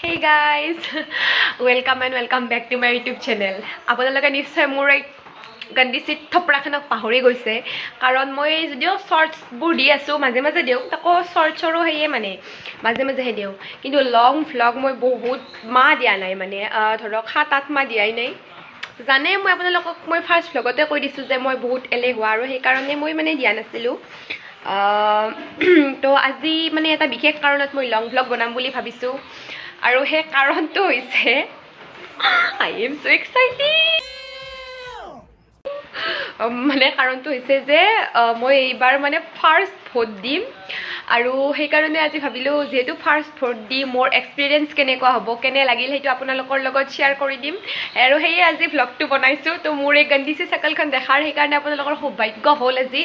Hey guys, welcome and welcome back to my YouTube channel. আপোনালোকে নিশ্চয় মোৰ এই গণ্ডিচিত থপৰাখনক পাহৰি গৈছে কাৰণ মই যদিও শৰ্টছবোৰ দি আছো মাজে মাজে দিও তাকো শৰ্টছৰো হেয়ে মানে মাজে মাজে হে দিও কিন্তু লং ভ্লগ মই বহুত মাহ দিয়া নাই মানে ধৰক 7-8 মাহ দিয়াই নাই জানে মই আপোনালোকক মই ফাৰ্স্ট ভ্লগতে কৈ দিছো যে মই বহুত এলেহুৱা আৰু সেই কাৰণে মই মানে দিয়া নাছিলো তো আজি মানে এটা বিশেষ কাৰণত মই লং ভ্লগ বনাম বুলি ভাবিছো আৰু হে কাৰণটো হৈছে I am so excited মানে কাৰণটো হৈছে যে মই এইবাৰ মানে ফাৰ্স্ট ভোট দিম আৰু সেই কাৰণে আজি ভাবিলো যেহেতু ফাৰ্স্ট ভোট দি মোৰ এক্সপেৰিয়েন্স কেনেকুৱা হ'ব কেনে লাগিল হেতু আপোনালোকৰ লগত শেয়াৰ কৰি দিম আৰু হেই আজি ভ্লগটো বনাইছো তো মোৰ এই গণ্ডিচি সাইকেলখন দেখাৰ সেই কাৰণে আপোনালোকৰ সৌভাগ্য হ'ল আজি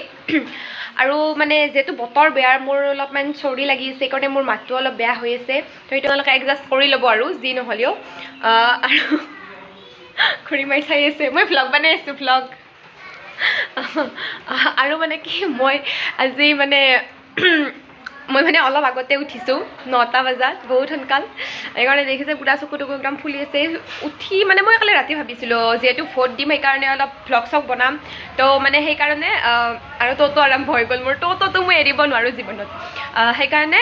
আৰু মানে যেহেতু বতৰ বেয়াৰ মোৰ অলপমান চৰ্দি লাগিছে কাৰণে মোৰ মাতটো অলপ বেয়া হৈ আছে তো এইটো অলপ এডজাস্ট কৰি ল'ব আৰু যি নহলিও আৰু খুৰি মাই চাই আছে মই ভ্লগ বনাই আছো ভ্লগ আৰু মানে কি মই আজি মানে মই মানে অলপ আগতে উঠিছো 9টা বজাত বহুত সোনকাল এইকাৰণে দেখিছে পুৰা চকুটো একদম ফুলি আছে উঠি মানে মই কালি ৰাতি ভাবিছিলো যেহেতু ভোট দিম এই কাৰণে অলপ ভ্লগ চক বনাম তো মানে সেই কাৰণে আৰু তো আৰম্ভ হৈ গল মোৰ তো মই এৰিব নোৱাৰো জীৱনত সেই কাৰণে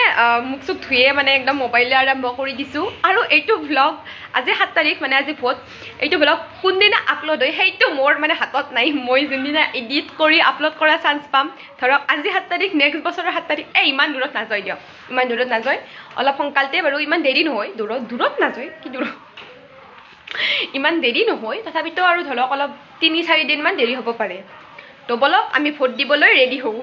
মুখ চুক ধুয়ে মানে একদম মোবাইলে আৰম্ভ কৰি দিছো আৰু এইটো ভ্লগ আজি 7 তাৰিখ মানে আজি ভোট এইটো ভ্লগ কোন দিনা আপলোড হয় সেইটো মোৰ মানে হাতত নাই মই যোনদিনা এডিট কৰি আপলোড কৰা চান্স পাম ধৰক আজি 7 তাৰিখ নেক্সট বছৰৰ 7 তাৰিখ ইমান দূৰত নাযায় দিয়ক ইমান দূৰত নাযায় অলপ সংকালতে বাৰু ইমান দেৰি নহয় দূৰত নাযায় কি দূৰ ইমান দেৰি নহয় তথাপিতো আৰু ধৰক অলপ 3-4 দিন মান দেৰি হ'ব পাৰে তো বলক আমি ভোট দিবলৈ ৰেডি হও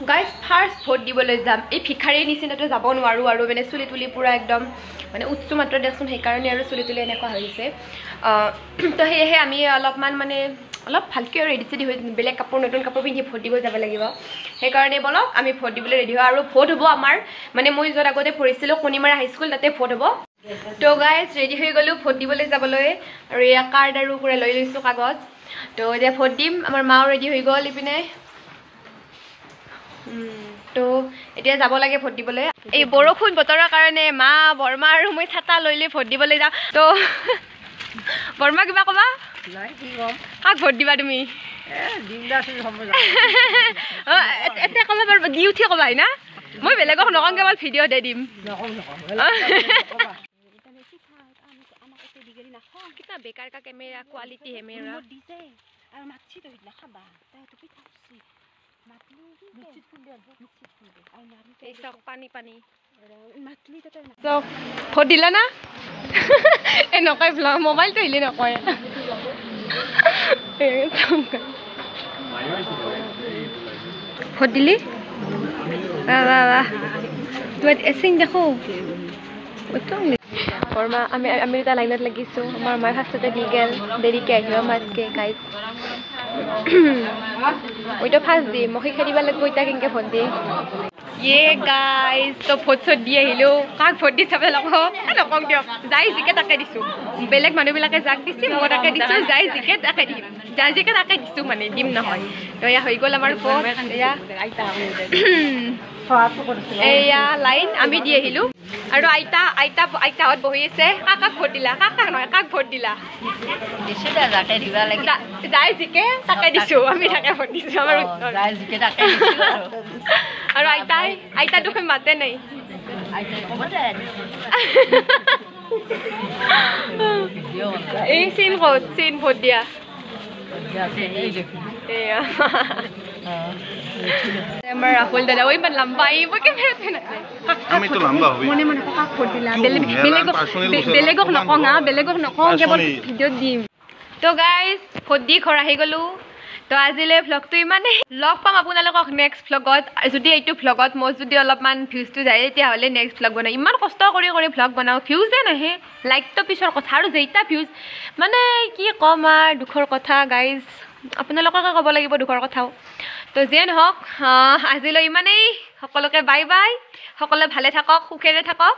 গাইজ ফাৰ্স্ট ভোট দিবলৈ যাম এই ভিখাৰী নিচিনাটো যাব নোৱাৰো আৰু মানে চুলি তুলি পুৰা একদম মানে উচ্চ মাত্ৰ দেখোন সেই কাৰণে আৰু চুলি তুলি এনেকুৱা হৈছে তো হেহে আমি অলপমান মানে অলপ ভালকৈ ৰেডি চেডি হৈ বেলেগ কাপোৰ নতুন কাপোৰ পিন্ধি ভোট দিব যাব লাগিব সেই কাৰণে বলক আমি ভোট দিবলৈ ৰেডি হওঁ আৰু ভোট হ'ব আমাৰ মানে মই য'ত আগতে পঢ়িছিলোঁ কণিমাৰা হাইস্কুল তাতে ভোট হ'ব তো গাইজ ৰেডি হৈ গ'লো ভোট দিবলৈ যাবলৈ আৰু এয়া কাৰ্ড আৰু পুৰা লৈ লৈছোঁ কাগজ তো এতিয়া ভোট দিম আমাৰ মাও ৰেডি হৈ গ'ল ইপিনে তো এতিয়া যাব লাগে ভোট দিবলৈ এই বৰষুণ বতৰৰ কাৰণে মা বৰ্মা আৰু মই ছাতা লৈ লৈ ভোট দিবলৈ যাওঁ তো বৰ্মা কিবা ক'বা কাক ভোট দিবা তুমি এতিয়া ক'ব পাৰিবা দি উঠি ক'বা না মই বেলেগক নকওঁ কেৱল ভিডিঅ' দি দিম কিতা বেকাৰ কা কেমেৰা কোৱালিটি হে মেৰা আৰু মাছি তো হিলা খাবা তাই তো পিঠা খুছি মাতলি মিক্সিত ফুল দে আই নাৰি এই সব পানী মাতলি তো সব ভোট দিলা না এ নকয় ভ্লগ মোবাইল তো হিলি নকয় ভোট দিলি বাহ তুই এসিং দেখো বৰ্মা আমি এটা লাইনত লাগিছো আমাৰ মাই ফাৰ্ষ্টতে দি গেল দেৰিকে আহিব মাতকে গাইজ ওইটো ফাৰ্ষ্ট দি মই খেলিব লাগিব এতিয়া কেনেকৈ ভোট দি ইয়ে গাইজ তো ভোট চোট দি আহিলোঁ কাক ভোট দি চাব লাগিব নকওঁ দিয়ক যাই জিকে তাকে দিছোঁ বেলেগ মানুহবিলাকে যাক দিছে মই তাকে দিছোঁ যাই জিকে তাকে দিম যাই জিকে তাকে দিছোঁ মানে দিম নহয় তো এয়া হৈ গ'ল আমাৰ ভোট এয়া লাইন আমি দি আহিলোঁ আৰু আইতাহঁত বহি আছে কাক ভোট দিলা কাক নহয় কাক ভোট দিলা যাই জিকে তাকে দিছোঁ আমি তাকে ভোট দিছোঁ আমাৰ আৰু আইতা দেখোন মাতে নাই এই চিন ক'ত চিন ভোট দিয়া আমাৰ ৰাহুল দাদা ইমান লম্বা মই কেমেৰাতে নাহে আমি তো লম্বা হবি মনে মনে কাক ভোট দিলা বেলেগক নকওঁ কেৱল ভিডিঅ'ত দিম তো গাইজ ভোট দি ঘৰ আহি গ'লো তো আজিলৈ ভ্লগটো ইমানেই লগ পাম আপোনালোকক নেক্সট ভ্লগত যদি এইটো ভ্লগত মই যদি অলপমান ভিউজটো যায় তেতিয়াহ'লে নেক্সট ভ্লগ বনাওঁ ইমান কষ্ট কৰি ভ্লগ বনাওঁ ভিউজে নাহে লাইকটো পিছৰ কথা আৰু যেইটা ভিউজ মানে কি ক'ম আৰু দুখৰ কথা গাইজ আপোনালোককে ক'ব লাগিব দুখৰ কথাও তো যেন হওক আজিলৈ ইমানেই সকলোকে বাই বাই সকলোৱে ভালে থাকক সুখেৰে থাকক